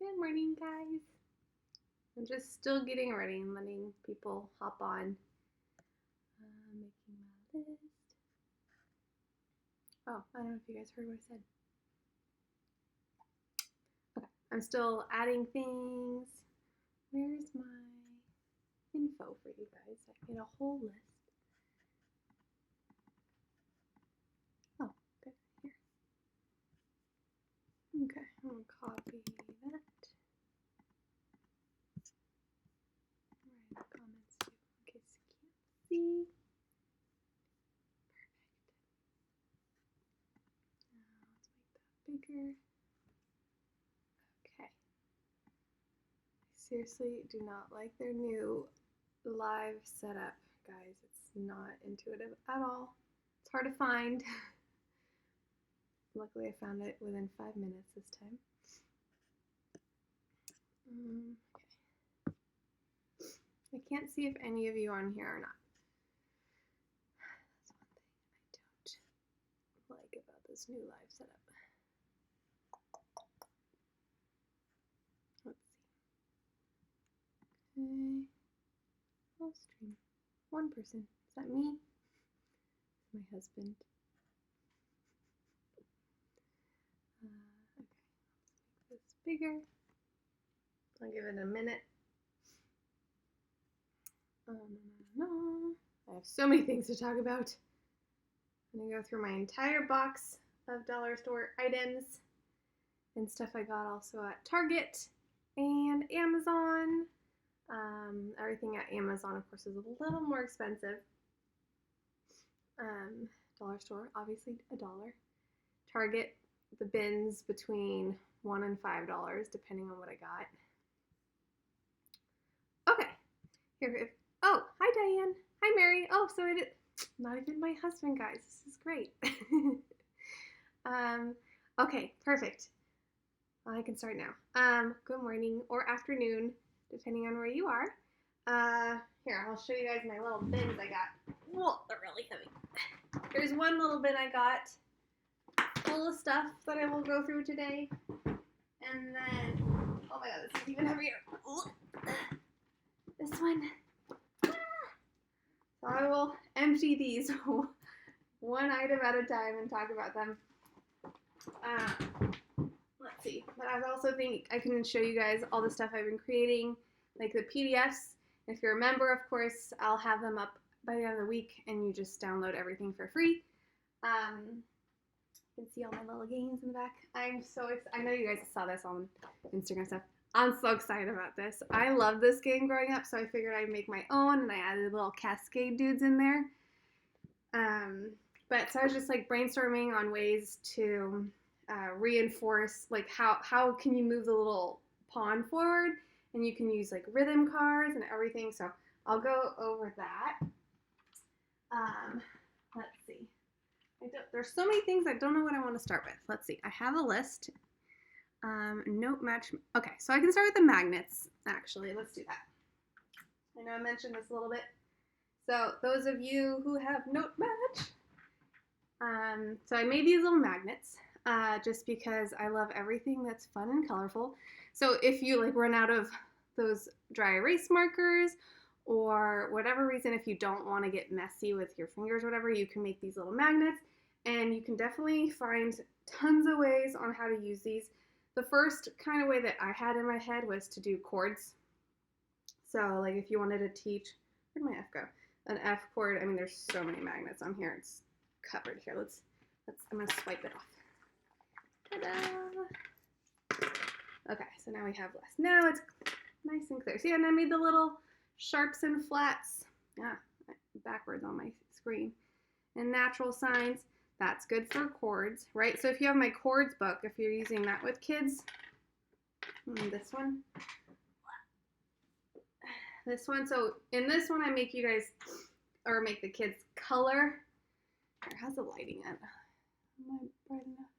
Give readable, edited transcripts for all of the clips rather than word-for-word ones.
Good morning, guys. I'm just still getting ready and letting people hop on. Making my list. Oh, I don't know if you guys heard what I said. Okay, I'm still adding things. Where's my info for you guys? I made a whole list. Oh, good, here. Okay, I'm gonna copy that. Write comments too, in case you can't see. Let's make that bigger. Okay. I seriously do not like their new live setup, guys. It's not intuitive at all. It's hard to find. Luckily, I found it within 5 minutes this time. Okay. I can't see if any of you are on here or not. That's one thing I don't like about this new live setup. Let's see. Okay. I'll stream. One person. Is that me? My husband. Okay. Let's make this bigger. I'll give it a minute. I have so many things to talk about. I'm gonna go through my entire box of dollar store items and stuff I got also at Target and Amazon. Everything at Amazon, of course, is a little more expensive. Dollar store, obviously $1. Target, the bins between $1 and $5, depending on what I got. Okay, here. Oh, hi Diane. Hi Mary. Oh, so not even my husband, guys. This is great. Okay, perfect. I can start now. Good morning or afternoon, depending on where you are. Here, I'll show you guys my little bins I got. Whoa, they're really heavy. There's one little bin I got full of stuff that I will go through today. And then, oh my god, this is even heavier. This one. So I will empty these one item at a time and talk about them. Let's see. But I also think I can show you guys all the stuff I've been creating, like the PDFs. If you're a member, of course, I'll have them up by the end of the week, and you just download everything for free. You can see all my little games in the back. I'm so excited. I know you guys saw this on Instagram stuff. I'm so excited about this. I loved this game growing up, so I figured I'd make my own, and I added little Cascade dudes in there. But so I was just like brainstorming on ways to reinforce, like how can you move the little pawn forward, and you can use like rhythm cards and everything. So I'll go over that. Let's see. There's so many things I don't know what I want to start with. Let's see. I have a list. Note match. Okay, so I can start with the magnets, actually. Let's do that. I know I mentioned this a little bit. So those of you who have note match, so I made these little magnets just because I love everything that's fun and colorful. So if you like run out of those dry erase markers or whatever reason, if you don't want to get messy with your fingers or whatever, you can make these little magnets, and you can definitely find tons of ways on how to use these. The first kind of way that I had in my head was to do chords. So like if you wanted to teach, where'd my F go? An F chord. I mean, there's so many magnets on here. It's covered here. I'm gonna swipe it off. Ta-da! Okay, so now we have less. Now it's nice and clear. See, and I made the little sharps and flats. Backwards on my screen. And natural signs. That's good for chords, right? So if you have my chords book, if you're using that with kids, this one. So in this one, I make you guys, or make the kids color. How's the lighting at? Am I bright enough?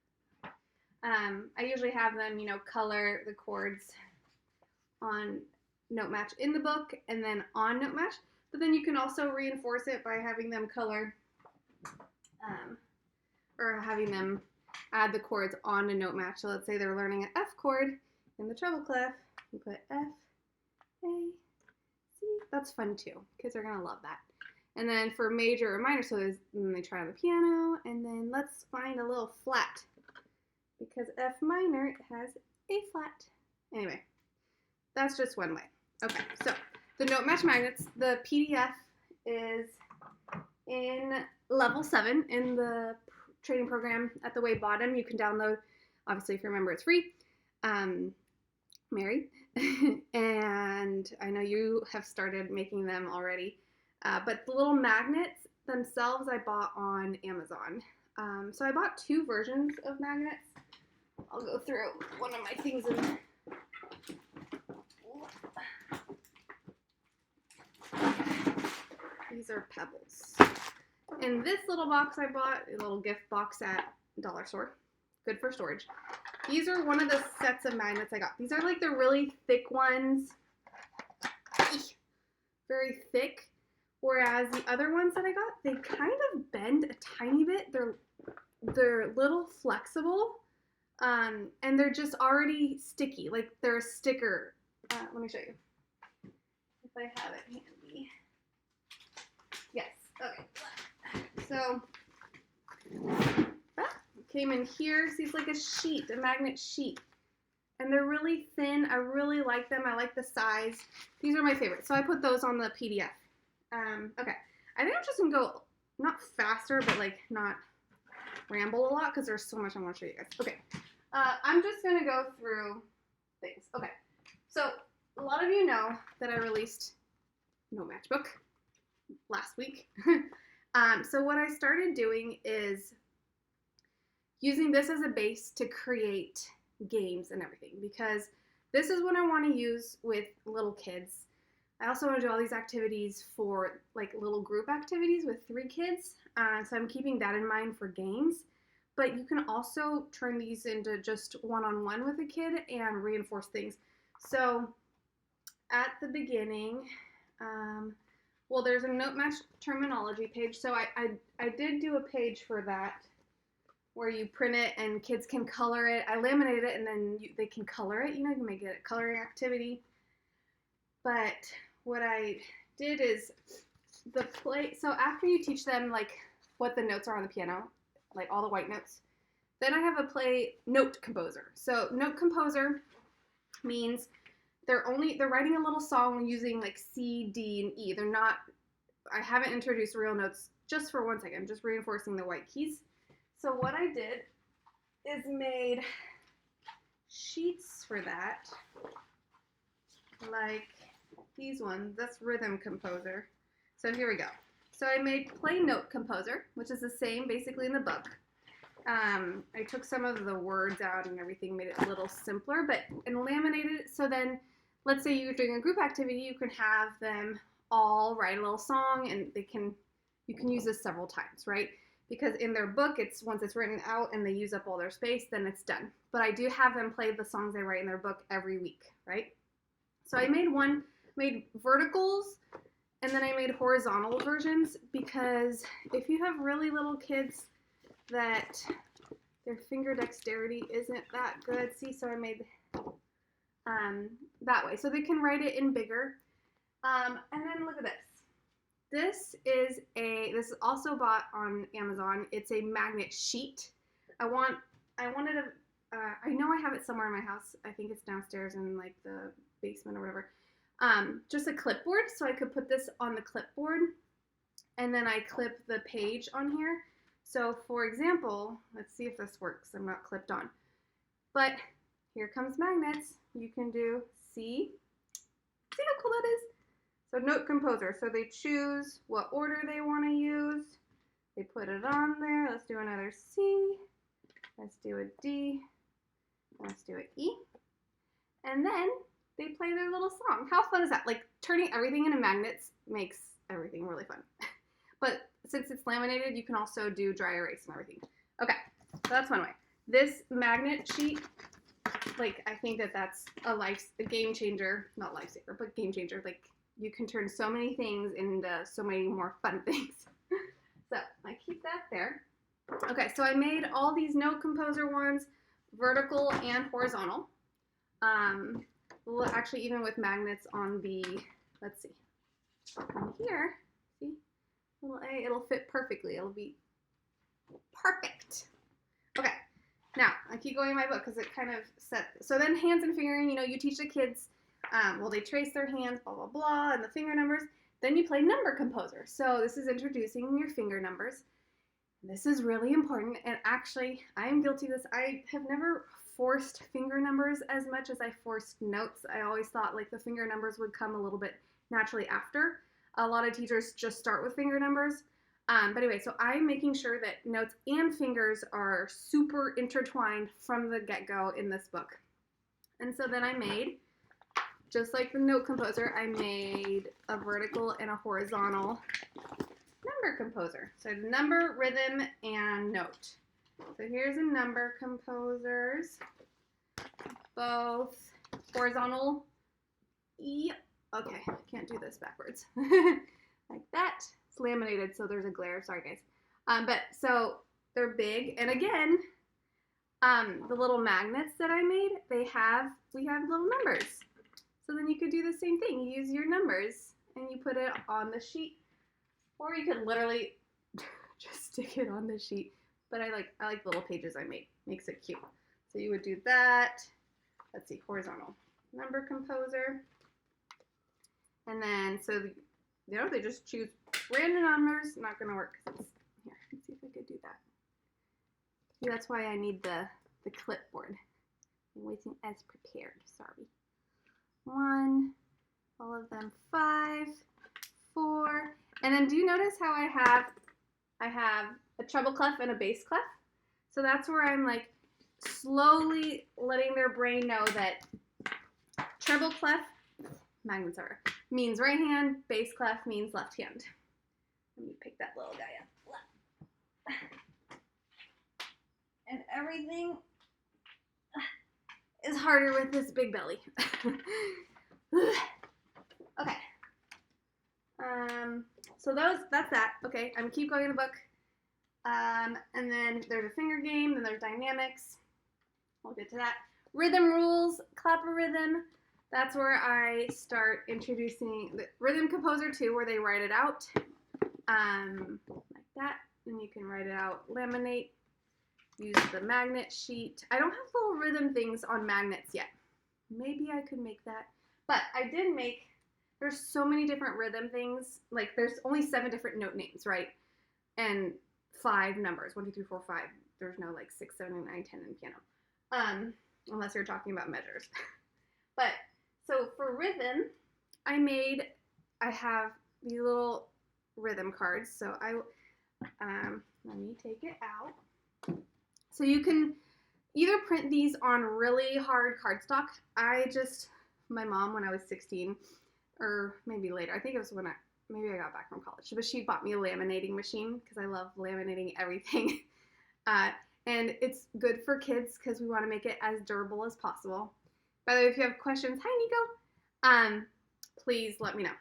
I usually have them, color the chords on note match in the book and then on note match. But then you can also reinforce it by having them color, or having them add the chords on a note match. So let's say they're learning an F chord. in the treble clef, you put F, A, C. That's fun too. Kids are gonna love that. And then for major or minor solos, then they try on the piano, and then let's find a little flat, because F minor has A flat. Anyway, that's just one way. Okay, so the note match magnets, the PDF is in level 7 in the training program at the way bottom. You can download, obviously if you remember it's free. Mary, and I know you have started making them already. But the little magnets themselves I bought on Amazon. So I bought 2 versions of magnets. I'll go through one of my things in these are pebbles. In this little box I bought, a little gift box at dollar store. Good for storage. These are one of the sets of magnets I got. These are like the really thick ones. Very thick. Whereas the other ones that I got, they kind of bend a tiny bit. They're a little flexible. And they're just already sticky. Like they're a sticker. Let me show you. If I have it handy. Yes. Okay. So that came in here. See, it's like a sheet, a magnet sheet. And they're really thin. I really like them. I like the size. These are my favorites. So I put those on the PDF. Okay. I think I'm just going to go, not faster, but like not ramble a lot because there's so much I want to show you guys. Okay. I'm just going to go through things. Okay. So a lot of you know that I released No Matchbook last week. So what I started doing is using this as a base to create games and everything, because this is what I want to use with little kids. I also want to do all these activities for like little group activities with 3 kids. So I'm keeping that in mind for games. But you can also turn these into just one-on-one with a kid and reinforce things. So at the beginning, well, there's a note match terminology page. So I did do a page for that where you print it and kids can color it. I laminated it and then they can color it. You know, you can make it a coloring activity. But what I did is so after you teach them like what the notes are on the piano, like all the white notes, then I have a play note composer. So note composer means they're writing a little song using like C, D, and E. I haven't introduced real notes just for 1 second. I'm just reinforcing the white keys. So what I did is made sheets for that, like these ones. That's Rhythm Composer. So here we go. So I made Play Note Composer, which is the same basically in the book. I took some of the words out and everything, made it a little simpler, and laminated it. So then, let's say you're doing a group activity, you can have them all write a little song, and you can use this several times, right? Because in their book, once it's written out and they use up all their space, then it's done. But I do have them play the songs they write in their book every week, right? So I made verticals, and then I made horizontal versions, because if you have really little kids that their finger dexterity isn't that good, see, so I made that way. So they can write it in bigger. And then look at this. This is also bought on Amazon. It's a magnet sheet. I know I have it somewhere in my house. I think it's downstairs in like the basement or whatever. Just a clipboard, so I could put this on the clipboard, and then I clip the page on here. So for example, let's see if this works. I'm not clipped on. But here comes magnets. You can do C. See how cool that is? So note composer. So they choose what order they want to use. They put it on there. Let's do another C. Let's do a D. Let's do an E. And then they play their little song. How fun is that? Like turning everything into magnets makes everything really fun. But since it's laminated, you can also do dry erase and everything. Okay, so that's one way. This magnet sheet, like I think that's a game changer, not lifesaver, but game changer. Like you can turn so many things into so many more fun things. So I keep that there. Okay, so I made all these note composer ones, vertical and horizontal. Well, actually, even with magnets on the, let's see, on here, see, little A, it'll fit perfectly. It'll be perfect. Okay, now I keep going in my book because it kind of set. So then hands and fingering, you know, you teach the kids, well, they trace their hands, blah, blah, blah, and the finger numbers. Then you play number composer. So this is introducing your finger numbers. This is really important, and actually, I am guilty of this. I have never forced finger numbers as much as I forced notes. I always thought like the finger numbers would come a little bit naturally after. A lot of teachers just start with finger numbers. But anyway, so I'm making sure that notes and fingers are super intertwined from the get-go in this book. And so then I made, just like the note composer, I made a vertical and a horizontal number composer. So number, rhythm, and note. So here's a number composers, both horizontal. Yep. Okay, I can't do this backwards. Like that. It's laminated, so there's a glare. Sorry, guys. But so they're big, and again, the little magnets that I made, we have little numbers. So then you could do the same thing. You use your numbers and you put it on the sheet, or you could literally just stick it on the sheet. But I like the little pages I made. Makes it cute. So you would do that. Let's see, horizontal number composer. And then, so, you know, they just choose random numbers. Not going to work because it's, here, let's see if I could do that. See, that's why I need the clipboard. I'm waiting as prepared, sorry. 1, all of them 5, 4. And then do you notice how I have a treble clef and a bass clef? So that's where I'm like slowly letting their brain know that treble clef, magnets are, means right hand, bass clef means left hand. Let me pick that little guy up. And everything is harder with this big belly. Okay. So that's that. Okay, I'm keep going in the book. And then there's a finger game, then there's dynamics. We'll get to that. Rhythm rules, clapper rhythm. That's where I start introducing the rhythm composer too, where they write it out. Like that. And you can write it out, laminate, use the magnet sheet. I don't have little rhythm things on magnets yet. Maybe I could make that. But I did make, there's so many different rhythm things. Like there's only 7 different note names, right? And 5 numbers, 1, 2, 3, 4, 5. There's no like 6, 7, 8, 9, 10 in piano. Unless you're talking about measures. But so for rhythm, I have these little rhythm cards. So let me take it out. So you can either print these on really hard cardstock. My mom, when I was 16, or maybe later, I think it was maybe I got back from college, but she bought me a laminating machine because I love laminating everything. And it's good for kids because we want to make it as durable as possible. By the way, if you have questions, hi Nico, please let me know.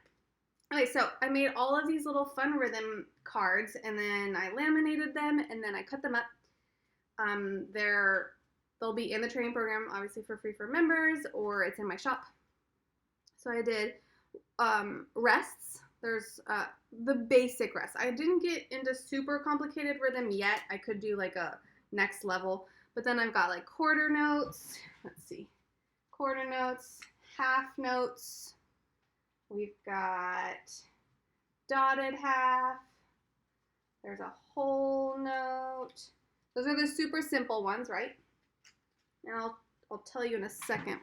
Okay, so I made all of these little fun rhythm cards, and then I laminated them, and then I cut them up. They'll be in the training program, obviously for free for members, or it's in my shop. So I did rests. There's the basic rest. I didn't get into super complicated rhythm yet. I could do like a next level, but then I've got like quarter notes. Let's see, quarter notes, half notes. We've got dotted half. There's a whole note. Those are the super simple ones, right? And I'll tell you in a second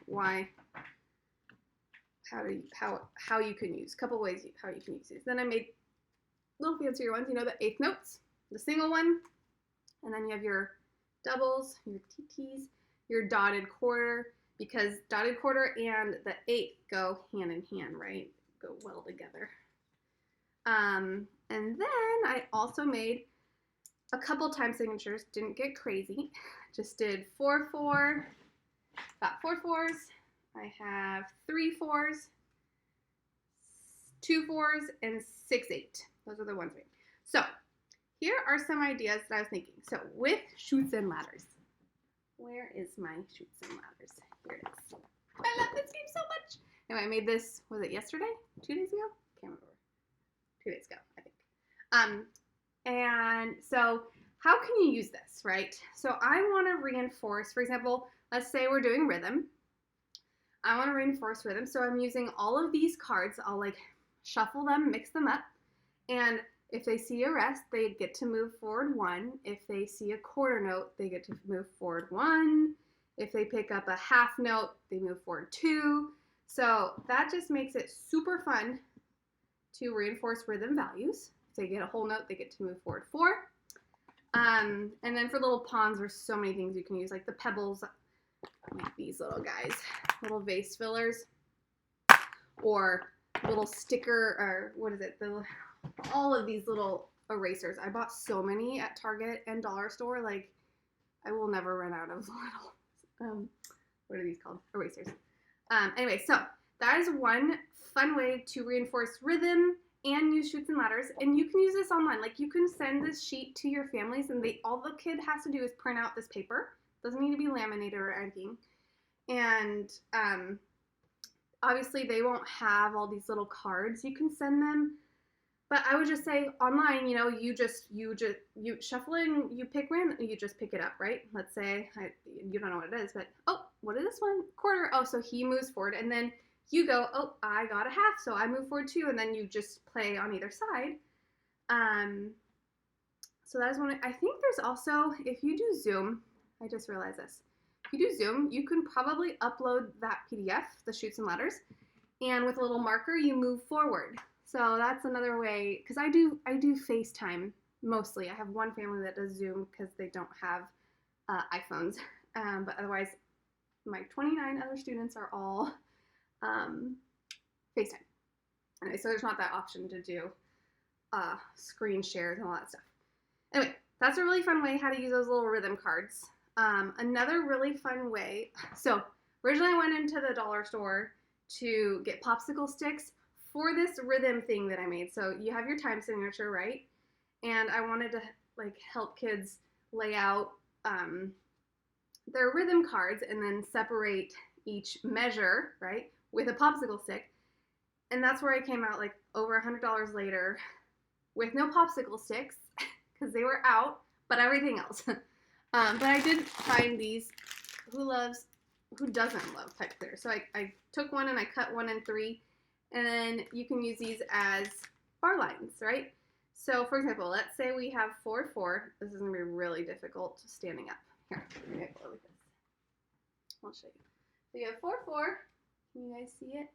how you can use, a couple ways how you can use these. Then I made little fancier ones, you know, the eighth notes, the single one, and then you have your doubles, your TTs, your dotted quarter, because dotted quarter and the eighth go hand in hand, right? Go well together. And then I also made a couple time signatures, didn't get crazy, just did 4/4, got 4 4s. I have 3 4s, 2 4s, and 6 8. Those are the ones. So here are some ideas that I was thinking. So with chutes and ladders, where is my chutes and ladders? Here it is. I love this game so much. Anyway, I made this, was it yesterday? 2 days ago? Can't remember. 2 days ago, I think. And so how can you use this, right? So I want to reinforce, for example, let's say we're doing rhythm. I want to reinforce rhythm. So I'm using all of these cards. I'll like shuffle them, mix them up. And if they see a rest, they get to move forward 1. If they see a quarter note, they get to move forward 1. If they pick up a half note, they move forward 2. So that just makes it super fun to reinforce rhythm values. If they get a whole note, they get to move forward 4. And then for little pawns, there's so many things you can use, like the pebbles, like these little guys, little vase fillers, or little sticker, or what is it, all of these little erasers. I bought so many at Target and Dollar Store, like I will never run out of little, what are these called? Erasers. Anyway, so that is one fun way to reinforce rhythm and use chutes and ladders. And you can use this online. Like you can send this sheet to your families and all the kid has to do is print out this paper. Doesn't need to be laminated or anything. And obviously they won't have all these little cards you can send them. But I would just say online, you know, you shuffle it and you pick random, you just pick it up, right? Let's say you don't know what it is, but oh, what is this one? Quarter. Oh, so he moves forward, and then you go, oh, I got a half, so I move forward 2, and then you just play on either side. So that is one. I think there's also, if you do Zoom, I just realized this. If you do Zoom, you can probably upload that PDF, the chutes and ladders, and with a little marker, you move forward. So that's another way, because I do FaceTime mostly. I have one family that does Zoom because they don't have iPhones, but otherwise my 29 other students are all FaceTime. Anyway, so there's not that option to do screen shares and all that stuff. Anyway, that's a really fun way how to use those little rhythm cards. Another really fun way, so originally I went into the dollar store to get popsicle sticks for this rhythm thing that I made. So you have your time signature, right? And I wanted to like help kids lay out their rhythm cards and then separate each measure, right, with a popsicle stick. And that's where I came out like over $100 later with no popsicle sticks because they were out, but everything else. But I did find these. Who doesn't love pipe clear? So I took one and I cut one in 3. And then you can use these as bar lines, right? So for example, let's say we have 4, 4. This is going to be really difficult standing up. Here, let me go like this. I'll show you. So you have 4, 4. Can you guys see it?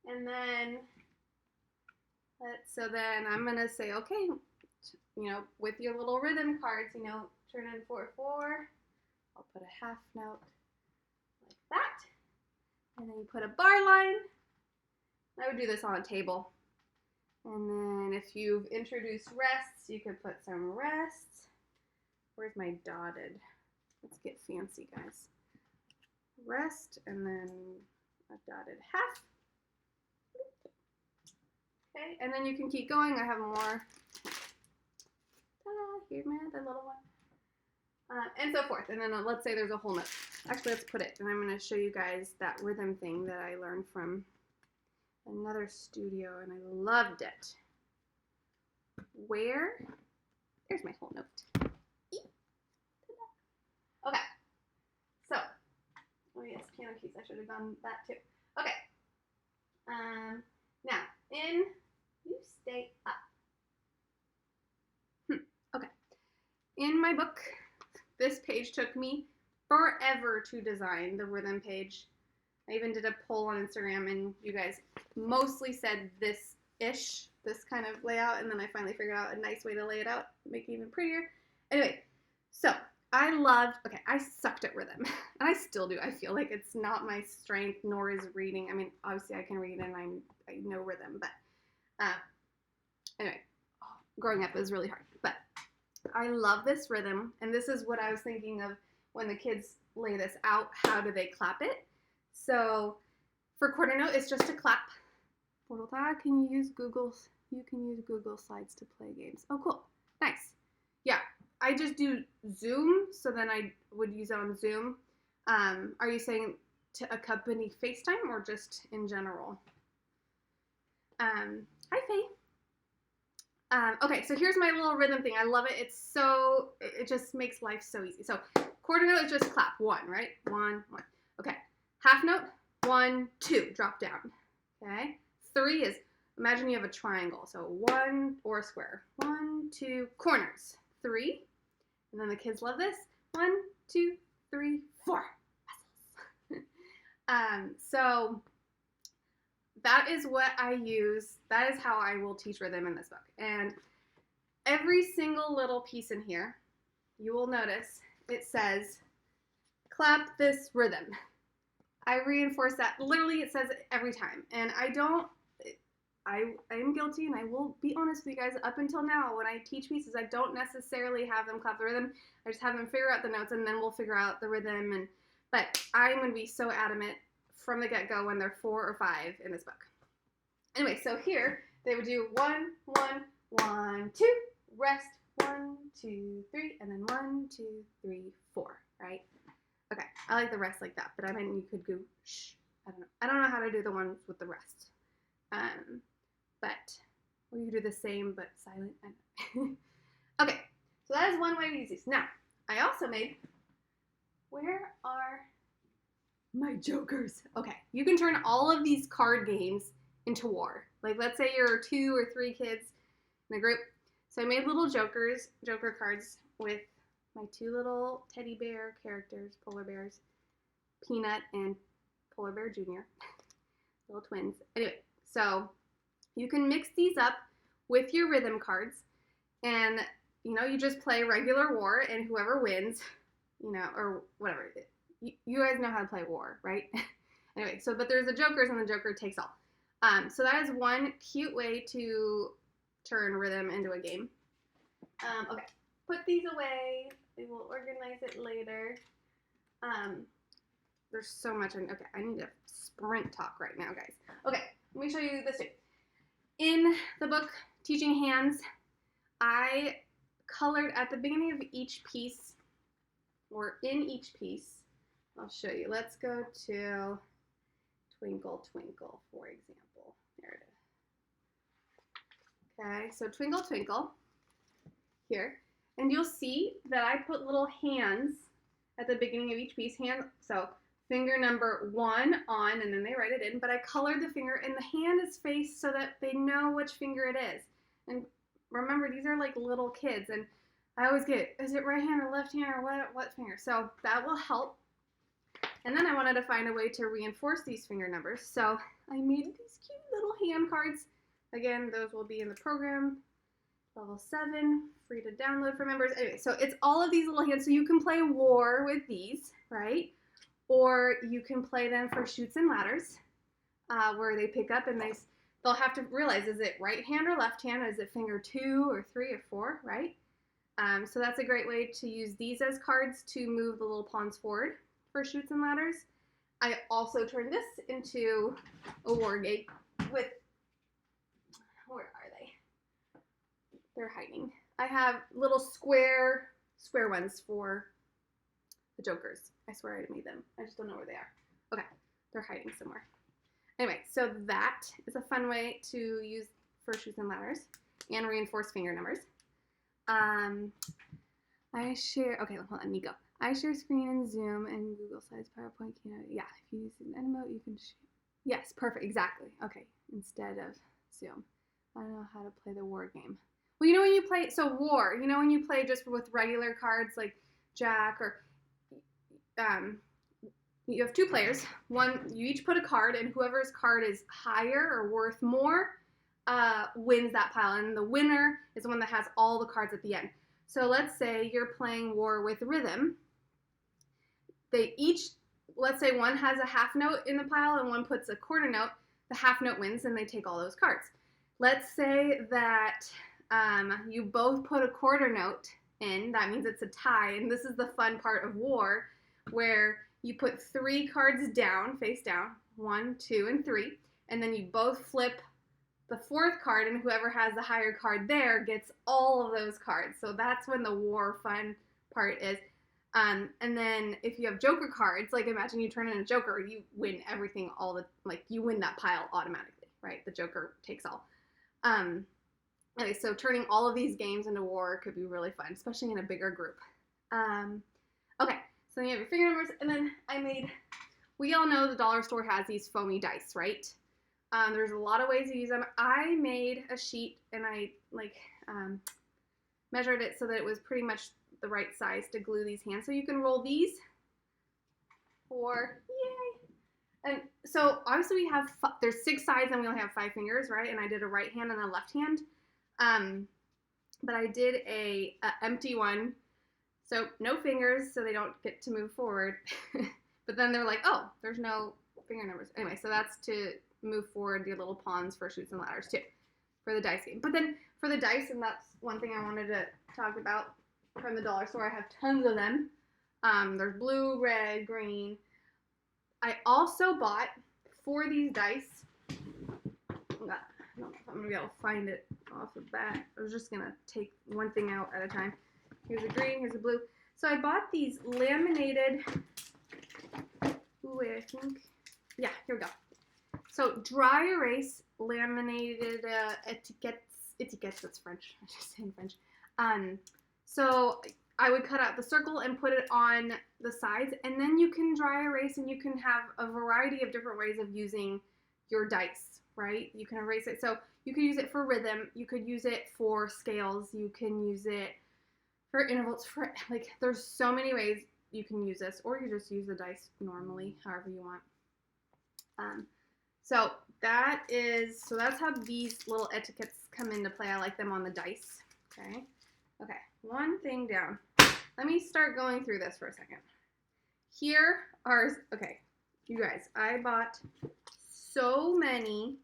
And then, so then I'm going to say, okay, you know, with your little rhythm cards, you know, turn in 4, 4. I'll put a half note like that. And then you put a bar line. I would do this on a table. And then if you've introduced rests, you could put some rests. Where's my dotted? Let's get fancy, guys. Rest, and then a dotted half. Okay, and then you can keep going. I have more. Ta-da, here's my other little one. And so forth. And then let's say there's a whole note. Actually, let's put it. And I'm going to show you guys that rhythm thing that I learned from another studio, and I loved it. There's my whole note. Okay, so, oh yes, piano keys, I should have done that too. Okay, now, you stay up. Okay, in my book, this page took me forever to design, the rhythm page. I even did a poll on Instagram, and you guys mostly said this-ish, this kind of layout, and then I finally figured out a nice way to lay it out, make it even prettier. Anyway, so I sucked at rhythm, and I still do. I feel like it's not my strength, nor is reading. I mean, obviously I can read, and I know rhythm, but anyway, growing up is really hard. But I love this rhythm, and this is what I was thinking of when the kids lay this out. How do they clap it? So for quarter note, it's just a clap. Can you use Google Slides to play games? Oh, cool. Nice. Yeah, I just do Zoom, so then I would use it on Zoom. Are you saying to accompany FaceTime or just in general. Hi, Faye. Okay, so here's my little rhythm thing. I love it. It just makes life so easy. So quarter note is just clap. 1, right? 1, 1. Okay. Half note, 1, 2, drop down. Okay. 3 is, imagine you have a triangle. So 1 or a square. 1, 2, corners. 3. And then the kids love this. 1, 2, 3, 4. So that is what I use. That is how I will teach rhythm in this book. And every single little piece in here, you will notice it says, clap this rhythm. I reinforce that. Literally, it says it every time. And I am guilty, and I will be honest with you guys, up until now, when I teach pieces, I don't necessarily have them clap the rhythm. I just have them figure out the notes, and then we'll figure out the rhythm. But I'm going to be so adamant from the get-go when they're 4 or 5 in this book. Anyway, so here, they would do 1, 1, 1, 2, rest, 1, 2, 3, and then 1, 2, 3, 4, right? Okay, I like the rest like that, but I mean, you could go shh. I don't know. I don't know how to do the ones with the rest. But we could do the same but silent. Okay, so that is one way to use these. Now, I also made, where are my jokers? Okay, you can turn all of these card games into war. Like, let's say you're 2 or 3 kids in a group. So I made little joker cards with my 2 little teddy bear characters, polar bears, Peanut and Polar Bear Jr., little twins. Anyway, so you can mix these up with your rhythm cards, and, you know, you just play regular war, and whoever wins, you know, or whatever. You guys know how to play war, right? Anyway, so, but there's the jokers, and the joker takes all. So that is one cute way to turn rhythm into a game. Okay, put these away. We will organize it later. There's so much. Okay, I need to sprint talk right now, guys. Okay, let me show you this too. In the book, Teaching Hands, I colored at the beginning of each piece, or in each piece. I'll show you. Let's go to Twinkle, Twinkle, for example. There it is. Okay, so Twinkle, Twinkle, here. And you'll see that I put little hands at the beginning of each piece. So finger number 1 on, and then they write it in, but I colored the finger, and the hand is faced so that they know which finger it is. And remember, these are like little kids, and I always get, is it right hand or left hand or what finger? So that will help. And then I wanted to find a way to reinforce these finger numbers. So I made these cute little hand cards. Again, those will be in the program. Level 7, free to download for members. Anyway, so it's all of these little hands. So you can play war with these, right? Or you can play them for chutes and ladders, where they pick up and they'll have to realize, is it right hand or left hand? Is it finger 2 or 3 or 4, right? So that's a great way to use these as cards to move the little pawns forward for chutes and ladders. I also turned this into a war game with, where are they? They're hiding. I have little square ones for the jokers. I swear I made them. I just don't know where they are. Okay, they're hiding somewhere. Anyway, so that is a fun way to use for chutes and ladders and reinforce finger numbers. I share, okay, hold on, let me go. I share screen in Zoom and Google Slides, PowerPoint, Keynote. Yeah, if you use an emote, you can share. Yes, perfect, exactly. Okay, instead of Zoom. I don't know how to play the war game. Well, you know when you play, so war, you know when you play just with regular cards like Jack, or you have 2 players. One, you each put a card, and whoever's card is higher or worth more wins that pile, and the winner is the one that has all the cards at the end. So let's say you're playing war with rhythm. They each, let's say one has a half note in the pile and one puts a quarter note. The half note wins, and they take all those cards. Let's say that you both put a quarter note in. That means it's a tie, and this is the fun part of war, where you put 3 cards down, face down, 1, 2, and 3, and then you both flip the 4th card, and whoever has the higher card there gets all of those cards. So that's when the war fun part is. And then if you have Joker cards, like imagine you turn in a Joker, you win everything, you win that pile automatically, right? The Joker takes all. Anyway, so turning all of these games into war could be really fun, especially in a bigger group. Okay, so then you have your finger numbers, and then we all know the dollar store has these foamy dice, right? There's a lot of ways to use them. I made a sheet, and I measured it so that it was pretty much the right size to glue these hands. So you can roll these yay. And so obviously we have, there's 6 sides and we only have 5 fingers, right? And I did a right hand and a left hand. But I did a empty one. So no fingers, so they don't get to move forward. But then they're like, oh, there's no finger numbers. Anyway, so that's to move forward your little pawns for Chutes and Ladders too, for the dice game. But then for the dice, and that's one thing I wanted to talk about from the dollar store, I have tons of them. There's blue, red, green. I also bought, for these dice, I don't know if I'm going to be able to find it off the bat. I was just going to take one thing out at a time. Here's a green, here's a blue. So I bought these laminated, I think, yeah, here we go. So dry erase laminated etiquettes, that's French, I just say in French. So I would cut out the circle and put it on the sides, and then you can dry erase, and you can have a variety of different ways of using your dice, right? You can erase it. So you could use it for rhythm, you could use it for scales, you can use it for intervals, there's so many ways you can use this, or you just use the dice normally, however you want. So that's how these little etiquettes come into play. I like them on the dice, okay? Okay, one thing down. Let me start going through this for a second. Here are, okay, you guys, I bought so many.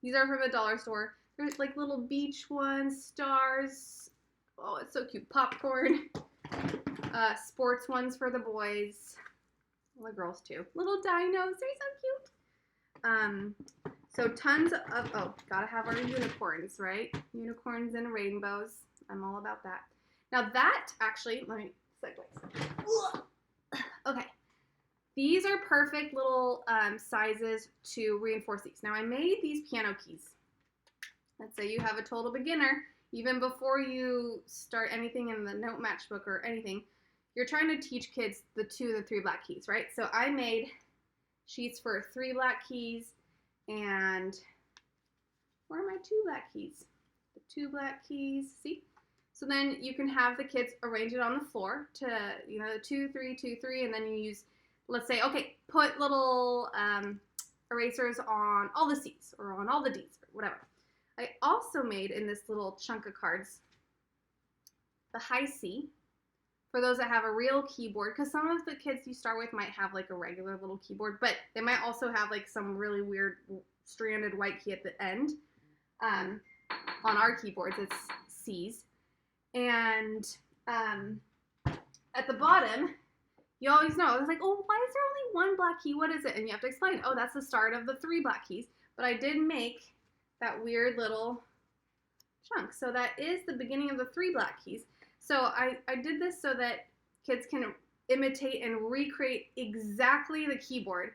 These are from a dollar store. There's like little beach ones, stars. Oh, it's so cute. Popcorn. Sports ones for the boys. Well, the girls too. Little dinos. They're so cute. So tons of, oh, gotta have our unicorns, right? Unicorns and rainbows. I'm all about that. Now that actually, let me segue. Okay. These are perfect little sizes to reinforce these. Now I made these piano keys. Let's say you have a total beginner. Even before you start anything in the note matchbook or anything, you're trying to teach kids the 2 and the 3 black keys, right? So I made sheets for 3 black keys, and where are my 2 black keys? The 2 black keys, see? So then you can have the kids arrange it on the floor to, you know, 2, 3, 2, 3, and then you use, let's say, okay, put little erasers on all the C's or on all the D's or whatever. I also made in this little chunk of cards the high C for those that have a real keyboard, because some of the kids you start with might have like a regular little keyboard, but they might also have like some really weird stranded white key at the end. On our keyboards, it's C's. And at the bottom, you always know, it's like, oh, why is there only 1 black key? What is it? And you have to explain, oh, that's the start of the 3 black keys. But I did make that weird little chunk. So that is the beginning of the 3 black keys. So I did this so that kids can imitate and recreate exactly the keyboard.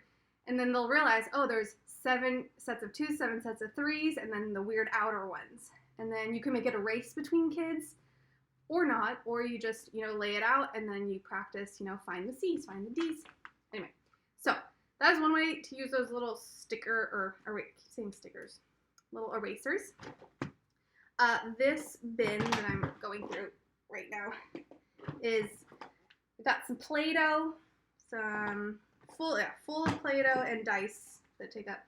And then they'll realize, oh, there's 7 sets of 2s, 7 sets of 3s, and then the weird outer ones. And then you can make it a race between kids or not, or you just, you know, lay it out and then you practice, you know, find the C's, find the D's. Anyway, so that's one way to use those little little erasers. This bin that I'm going through right now is, we've got some Play-Doh, some full of Play-Doh and dice that take up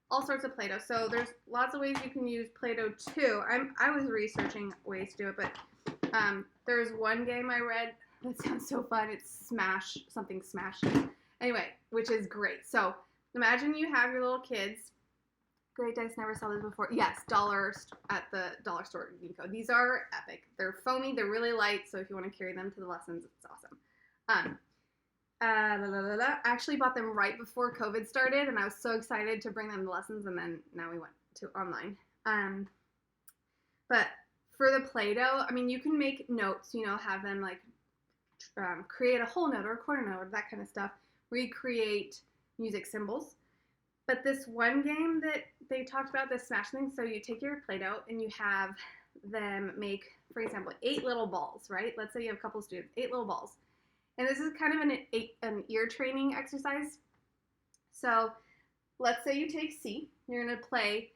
all sorts of Play-Doh. So there's lots of ways you can use Play-Doh too. I was researching ways to do it, but there's one game I read that sounds so fun. It's Smash, something Smash. Anyway, which is great. So imagine you have your little kids. Great Dice, never saw this before. Yes, at the dollar store. These are epic. They're foamy. They're really light. So if you want to carry them to the lessons, it's awesome. I actually bought them right before COVID started, and I was so excited to bring them to lessons, and then now we went to online. But for the Play-Doh, I mean, you can make notes, you know, have them like create a whole note or a quarter note or that kind of stuff, recreate music symbols. But this one game that they talked about, this smash thing, so you take your Play-Doh and you have them make, for example, 8 little balls, right? Let's say you have a couple students, 8 little balls. And this is kind of an ear training exercise. So let's say you take C, you're going to play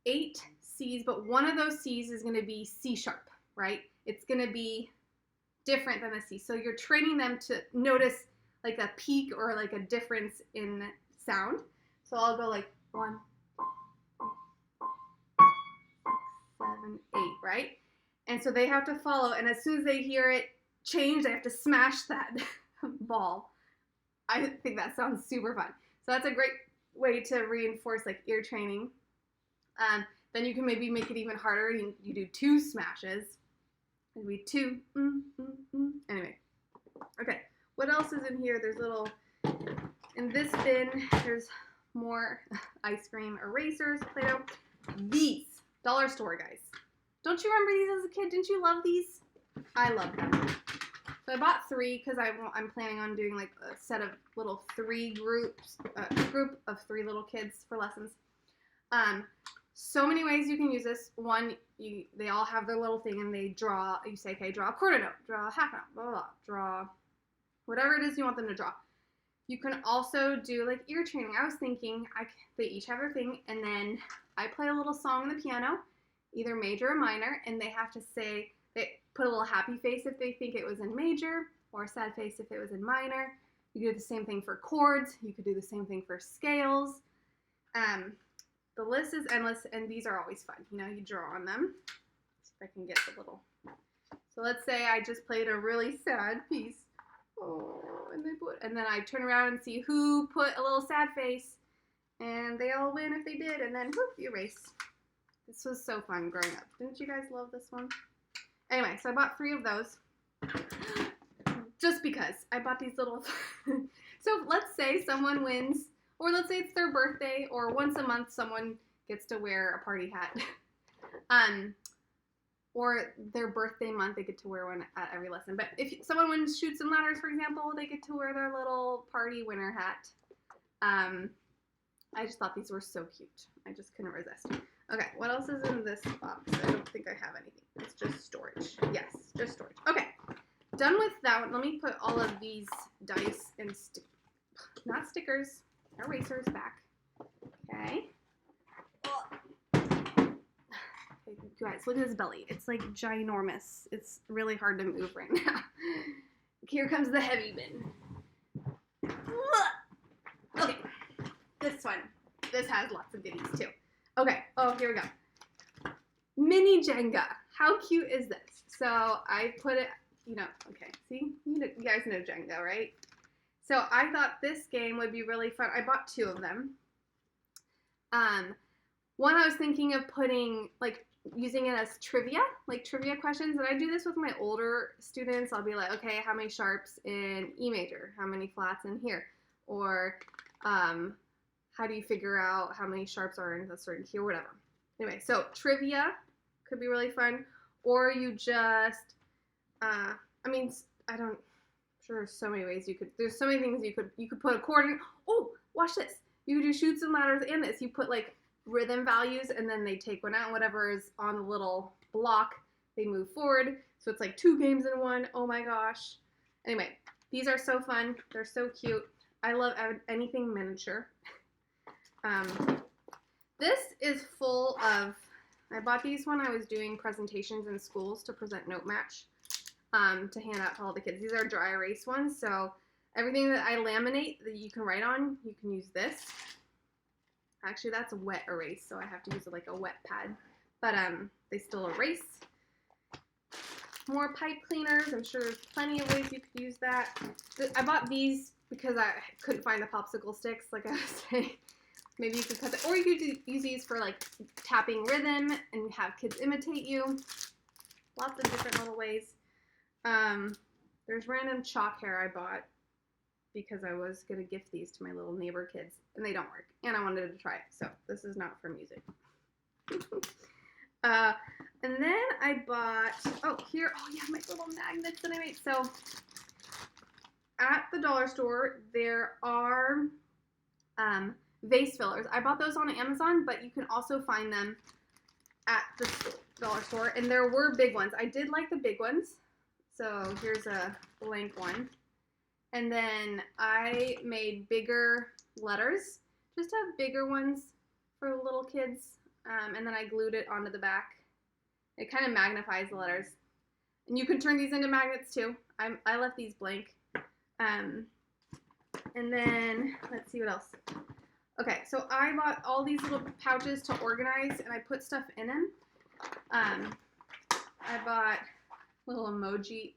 8 C's, but one of those C's is going to be C sharp, right? It's going to be different than a C. So you're training them to notice like a peak or like a difference in sound. So I'll go like 1, 7, 8, right? And so they have to follow, and as soon as they hear it change, they have to smash that ball. I think that sounds super fun. So that's a great way to reinforce like ear training. Then you can maybe make it even harder. You do 2 smashes. It'd be 2. Anyway, okay. What else is in here? There's little, in this bin, there's more ice cream erasers, Play-Doh. These, dollar store, guys. Don't you remember these as a kid? Didn't you love these? I love them. So I bought 3 because I'm planning on doing like a set of little 3 groups, group of 3 little kids for lessons. So many ways you can use this. One, they all have their little thing and they draw. You say, okay, draw a quarter note, draw a half note, blah, blah, blah, draw whatever it is you want them to draw. You can also do like ear training. I was thinking they each have their thing, and then I play a little song on the piano, either major or minor, and they have to say, they put a little happy face if they think it was in major, or a sad face if it was in minor. You could do the same thing for chords. You could do the same thing for scales. The list is endless, and these are always fun. You know, you draw on them. See if I can get the little. So let's say I just played a really sad piece. Oh, and then I turn around and see who put a little sad face, and they all win if they did, and then whoop, you erase. This was so fun growing up. Didn't you guys love this one? Anyway, so I bought 3 of those. Just because. I bought these little... So let's say someone wins, or let's say it's their birthday, or once a month someone gets to wear a party hat. Or their birthday month, they get to wear one at every lesson. But if someone wins Chutes and Ladders, for example, they get to wear their little party winner hat. I just thought these were so cute. I just couldn't resist. Okay, what else is in this box? I don't think I have anything. It's just storage. Yes, just storage. Okay, done with that one. Let me put all of these dice and not stickers, erasers back. Okay. Guys, look at his belly. It's like ginormous. It's really hard to move right now. Here comes the heavy bin. Okay, this one. This has lots of goodies too. Okay, oh, here we go. Mini Jenga. How cute is this? So I put it, okay, see? You guys know Jenga, right? So I thought this game would be really fun. I bought 2 of them. One I was thinking of putting, using it as trivia questions. And I do this with my older students. I'll be like, okay, how many sharps in E major? How many flats in here? Or how do you figure out how many sharps are in a certain key or whatever? Anyway, so trivia could be really fun. Or you just, sure there's so many ways there's so many things you could put a chord in. Oh, watch this. You could do Chutes and Ladders and this. You put rhythm values, and then they take one out, and whatever is on the little block, they move forward. So it's like 2 games in one. Oh my gosh. Anyway, these are so fun. They're so cute. I love anything miniature. This is full of, I bought these when I was doing presentations in schools to present note match, to hand out to all the kids. These are dry erase ones, so everything that I laminate that you can write on, you can use this. Actually, that's a wet erase, so I have to use like a wet pad. But they still erase. More pipe cleaners. I'm sure there's plenty of ways you could use that. I bought these because I couldn't find the popsicle sticks, like I was saying. Maybe you could cut it, or you could use these for tapping rhythm and have kids imitate you. Lots of different little ways. There's random chalk hair I bought because I was going to gift these to my little neighbor kids, and they don't work, and I wanted to try it, so this is not for music. And then I bought, yeah, my little magnets that I made. So at the dollar store, there are vase fillers. I bought those on Amazon, but you can also find them at the dollar store. And there were big ones. I did like the big ones. So here's a blank one. And then I made bigger letters, just to have bigger ones for little kids. And then I glued it onto the back. It kind of magnifies the letters. And you can turn these into magnets too. I left these blank. And then, let's see what else. Okay, so I bought all these little pouches to organize, and I put stuff in them. I bought little emoji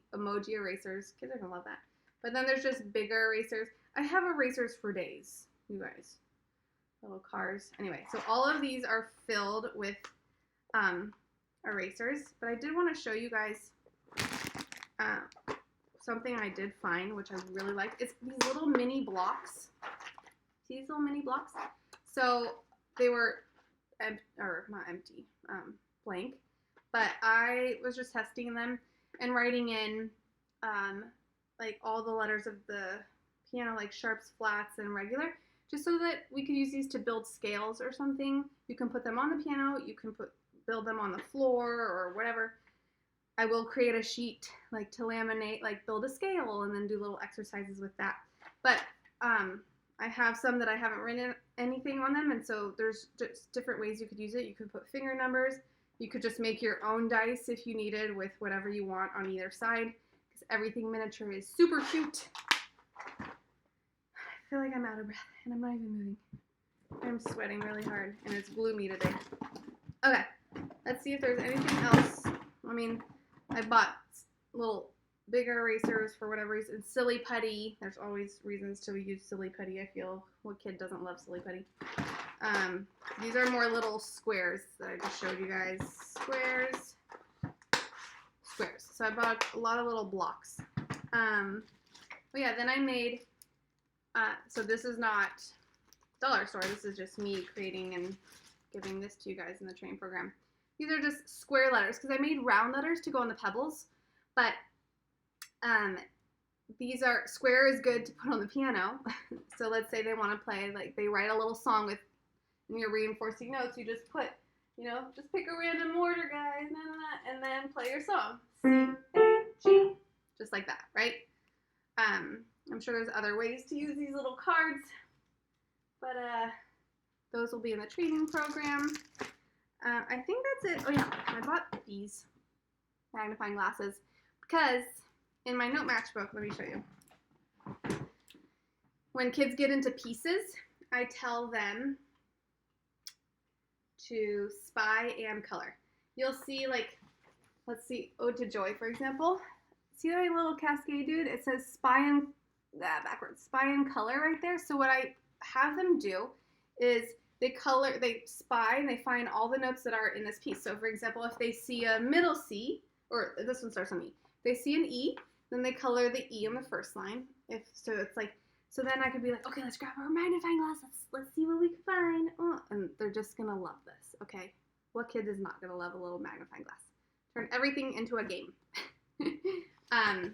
erasers. Kids are gonna love that. But then there's just bigger erasers. I have erasers for days, you guys. Little cars. Anyway, so all of these are filled with erasers. But I did want to show you guys something I did find, which I really liked. It's these little mini blocks. See these little mini blocks? So they were, not empty, blank. But I was just testing them and writing in like all the letters of the piano, like sharps, flats, and regular, just so that we could use these to build scales or something. You can put them on the piano, you can build them on the floor or whatever. I will create a sheet like to laminate, like build a scale and then do little exercises with that. But I have some that I haven't written anything on them, and so there's just different ways you could use it. You could put finger numbers. You could just make your own dice if you needed with whatever you want on either side, because everything miniature is super cute. I feel like I'm out of breath, and I'm not even moving. I'm sweating really hard, and it's gloomy today. Okay, let's see if there's anything else. I mean, I bought little bigger erasers for whatever reason. Silly putty. There's always reasons to use silly putty, I feel. What kid doesn't love silly putty? These are more little squares that I just showed you guys. Squares. So I bought a lot of little blocks. But yeah, then I made, so this is not dollar store. This is just me creating and giving this to you guys in the training program. These are just square letters because I made round letters to go on the pebbles, but these are, square is good to put on the piano. So let's say they want to play, like they write a little song with, and you're reinforcing notes, you just put, just pick a random order, guys, and then play your song. C, A, G, just like that, right? I'm sure there's other ways to use these little cards, but those will be in the training program. I think that's it. Oh yeah, I bought these magnifying glasses because in my note matchbook, let me show you. When kids get into pieces, I tell them to spy and color. You'll see, like, let's see, Ode to Joy, for example. See that little Cascade dude? It says spy and, spy and color right there. So what I have them do is they spy and they find all the notes that are in this piece. So for example, if they see a middle C, or this one starts on E, if they see an E, then they color the E on the first line. So then I could be like, okay, let's grab our magnifying glass. Let's see what we can find. Oh, and they're just gonna love this, okay? What kid is not gonna love a little magnifying glass? Turn everything into a game.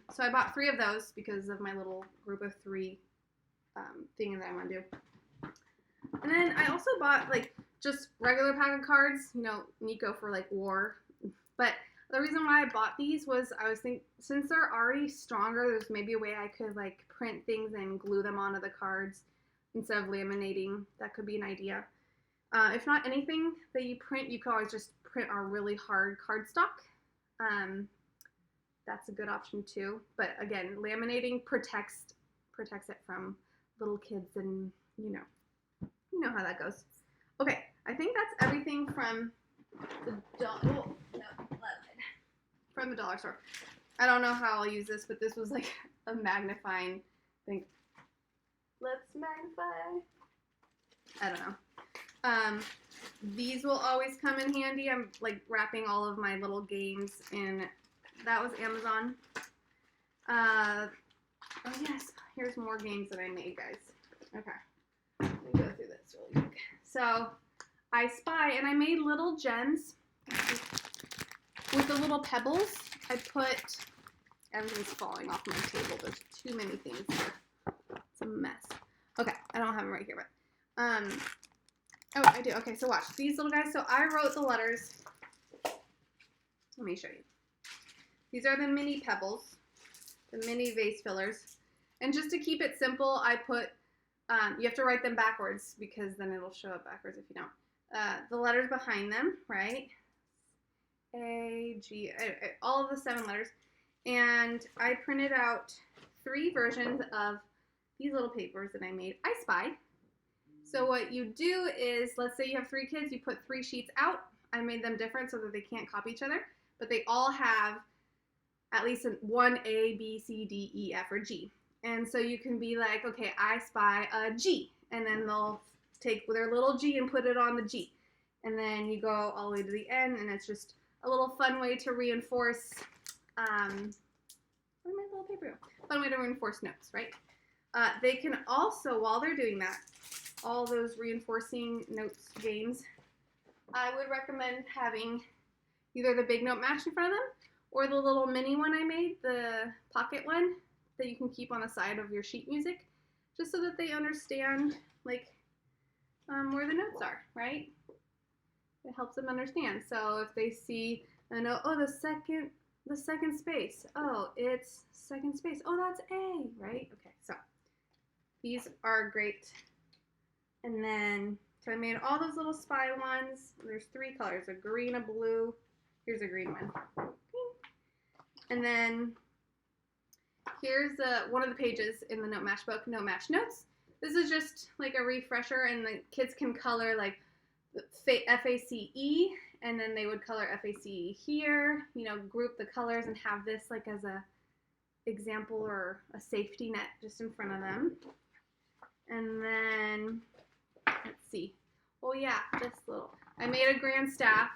So I bought 3 of those because of my little group of 3 thing that I want to do. And then I also bought like just regular pack of cards, Nico for like war. But the reason why I bought these was I was thinking, since they're already stronger, there's maybe a way I could like print things and glue them onto the cards instead of laminating. That could be an idea. If not anything that you print, you can always just print our really hard cardstock. That's a good option too. But again, laminating protects it from little kids, and you know how that goes. Okay, I think that's everything from the dollar store. I don't know how I'll use this, but this was like a magnifying thing. Let's magnify. I don't know. These will always come in handy. I'm like wrapping all of my little games in. That was Amazon. Oh yes, here's more games that I made, guys. Okay, let me go through this really quick. So I spy, and I made little gems with the little pebbles. I put everything's falling off my table. There's too many things here. It's a mess. Okay, I don't have them right here, but oh, I do. Okay, so watch these little guys. So I wrote the letters. Let me show you. These are the mini pebbles, the mini vase fillers. And just to keep it simple, I put, you have to write them backwards because then it'll show up backwards if you don't. The letters behind them, right? A, G, all of the 7 letters. And I printed out 3 versions of these little papers that I made. I Spy. So what you do is, let's say you have 3 kids, you put 3 sheets out. I made them different so that they can't copy each other, but they all have at least one A, B, C, D, E, F, or G. And so you can be like, okay, I spy a G. And then they'll take their little G and put it on the G. And then you go all the way to the end, and it's just a little fun way to reinforce, where did my little paper go? Fun way to reinforce notes, right? They can also, while they're doing that, all those reinforcing notes games, I would recommend having either the big note match in front of them or the little mini one I made, the pocket one that you can keep on the side of your sheet music, just so that they understand like where the notes are, right? It helps them understand. So if they see a note, oh, the second space. Oh, it's second space. Oh, that's A, right? Okay, so these are great. And then, so I made all those little spy ones. There's 3 colors, a green, a blue. Here's a green one. And then here's one of the pages in the Note Match book, Note Match Notes. This is just like a refresher, and the kids can color like F-A-C-E, and then they would color F-A-C-E here, you know, group the colors and have this like as a example or a safety net just in front of them. And then, let's see. Oh yeah, this little, I made a grand staff,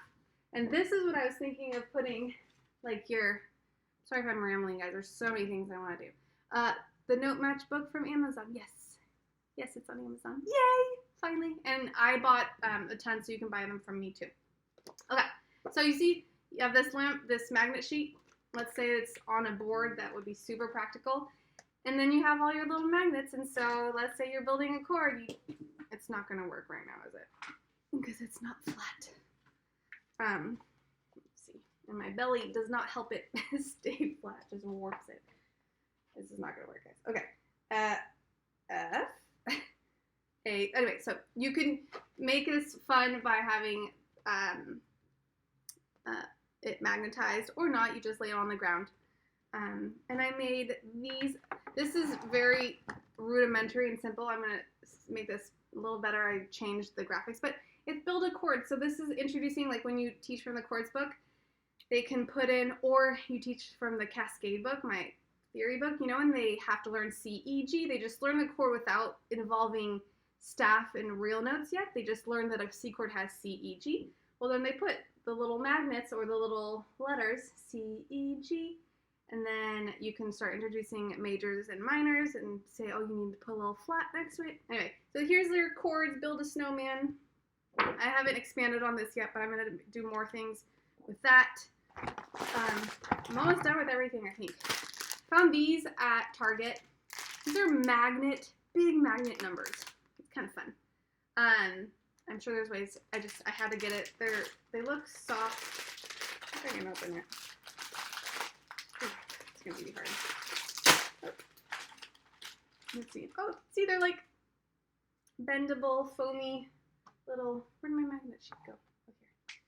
and this is what I was thinking of putting like your, sorry if I'm rambling guys, there's so many things I want to do. The Note Match book from Amazon, yes, it's on Amazon, yay, finally. And I bought a ton, so you can buy them from me too. Okay, so you see, you have this magnet sheet. Let's say it's on a board, that would be super practical. And then you have all your little magnets, and so let's say you're building a chord. It's not going to work right now, is it? Because it's not flat. Let's see. And my belly does not help it stay flat, just warps it. This is not going to work, guys. Okay. F. A. Anyway, so you can make this fun by having it magnetized or not. You just lay it on the ground. And I made these. This is very rudimentary and simple. I'm going to make this a little better. I changed the graphics, but it's build a chord. So this is introducing, like when you teach from the chords book, they can put in, or you teach from the Cascade book, my theory book, you know, and they have to learn C, E, G. They just learn the chord without involving staff and real notes yet. They just learn that a C chord has C, E, G. Well, then they put the little magnets or the little letters, C, E, G, and then you can start introducing majors and minors and say, oh, you need to put a little flat next to it. Anyway, so here's their chords, build a snowman. I haven't expanded on this yet, but I'm going to do more things with that. I'm almost done with everything, I think. Found these at Target. These are big magnet numbers. It's kind of fun. I'm sure there's ways. I had to get it. They look soft. I can open it. It's gonna be hard. Oh. Let's see. Oh, see, they're like bendable, foamy little. Where'd my magnet sheet go? Oh, here.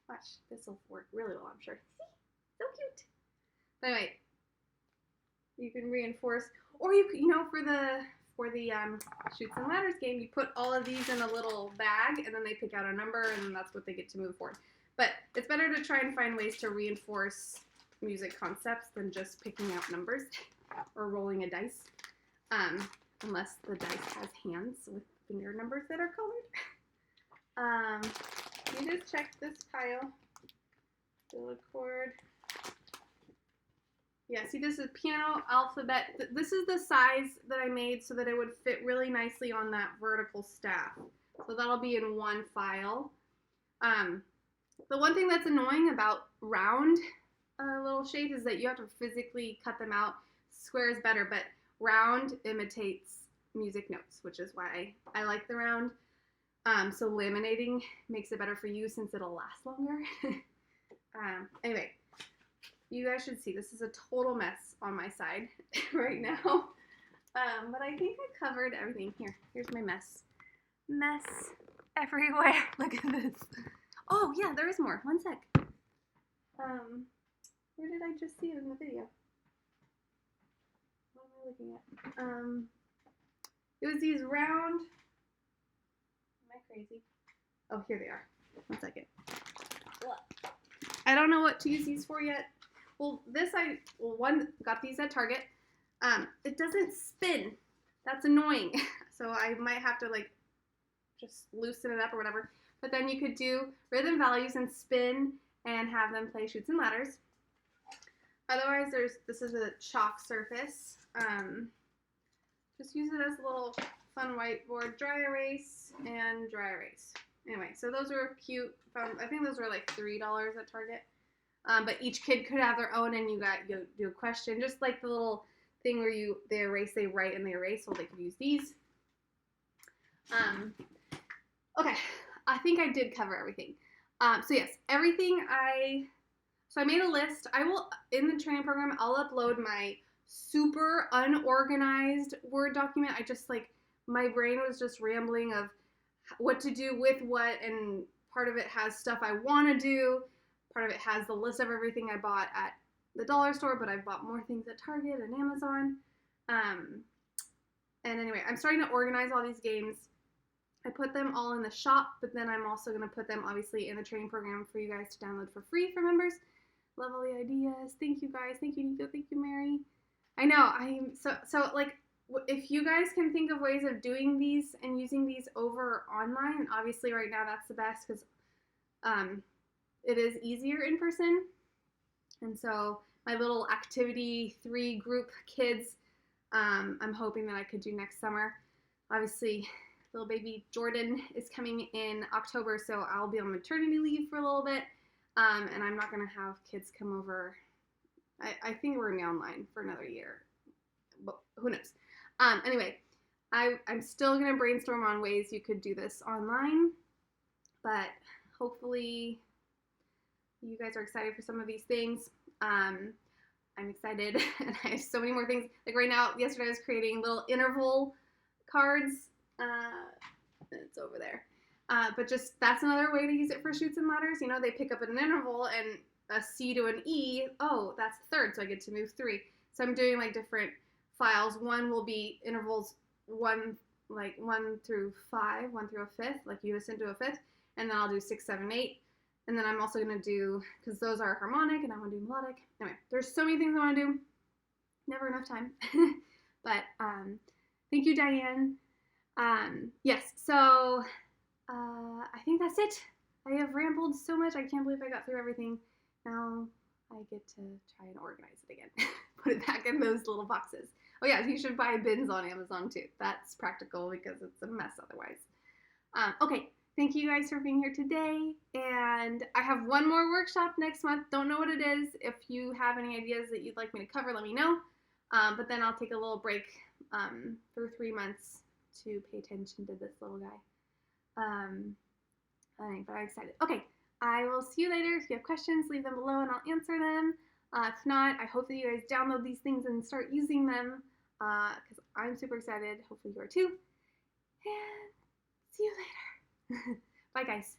Watch, this will work really well, I'm sure. See, so cute. But anyway, you can reinforce, or you know, for the Chutes and Ladders game, you put all of these in a little bag, and then they pick out a number, and that's what they get to move forward. But it's better to try and find ways to reinforce music concepts than just picking out numbers or rolling a dice, unless the dice has hands with finger numbers that are colored. You just check this pile. Build a chord. Yeah, see, this is piano alphabet. This is the size that I made so that it would fit really nicely on that vertical staff. So that'll be in one file. The one thing that's annoying about round little shape is that you have to physically cut them out. Square is better, but round imitates music notes, which is why I like the round. So laminating makes it better for you since it'll last longer. Anyway, you guys should see this is a total mess on my side right now. But I think I covered everything. Here's my mess. Mess everywhere. Look at this. Oh yeah, there is more. One sec. Where did I just see it in the video? What am I looking at? It was these round. Am I crazy? Oh, here they are. One second. I don't know what to use these for yet. Well, one got these at Target. It doesn't spin. That's annoying. So I might have to like just loosen it up or whatever. But then you could do rhythm values and spin and have them play Chutes and Ladders. Otherwise, this is a chalk surface. Just use it as a little fun whiteboard. Dry erase and dry erase. Anyway, so those were cute. I think those were like $3 at Target. But each kid could have their own, and you do a question, just like the little thing where they erase, they write, and they erase. So they could use these. Okay, I think I did cover everything. So yes, everything So I made a list. I will, in the training program, I'll upload my super unorganized Word document. My brain was just rambling of what to do with what, and part of it has stuff I want to do. Part of it has the list of everything I bought at the dollar store, but I've bought more things at Target and Amazon. And anyway, I'm starting to organize all these games. I put them all in the shop, but then I'm also going to put them obviously in the training program for you guys to download for free for members. Love all the ideas. Thank you guys. Thank you, Nico. Thank you, Mary. I know. I'm so like, if you guys can think of ways of doing these and using these over online, and obviously right now that's the best because it is easier in person. And so my little activity 3 group kids, I'm hoping that I could do next summer. Obviously, little baby Jordan is coming in October, so I'll be on maternity leave for a little bit. And I'm not going to have kids come over. I think we're going to be online for another year, but who knows? Anyway, I'm still going to brainstorm on ways you could do this online, but hopefully you guys are excited for some of these things. I'm excited, and I have so many more things. Like right now, yesterday I was creating little interval cards. It's over there. But just, that's another way to use it for Chutes and Ladders. You know, they pick up an interval and a C to an E. Oh, that's third, so I get to move 3. So I'm doing like different files. One will be intervals 1 through 5, 1 through a 5th, like unison to a 5th. And then I'll do 6, 7, 8. And then I'm also going to do, because those are harmonic and I want to do melodic. Anyway, there's so many things I want to do. Never enough time. But thank you, Diane. Yes, so I think that's it. I have rambled so much. I can't believe I got through everything. Now I get to try and organize it again. Put it back in those little boxes. Oh yeah, you should buy bins on Amazon too. That's practical because it's a mess otherwise. Okay, thank you guys for being here today. And I have one more workshop next month. Don't know what it is. If you have any ideas that you'd like me to cover, let me know. But then I'll take a little break for 3 months to pay attention to this little guy. But I'm excited. Okay, I will see you later. If you have questions, leave them below and I'll answer them. If not, I hope that you guys download these things and start using them because I'm super excited. Hopefully you are too. And see you later. Bye, guys.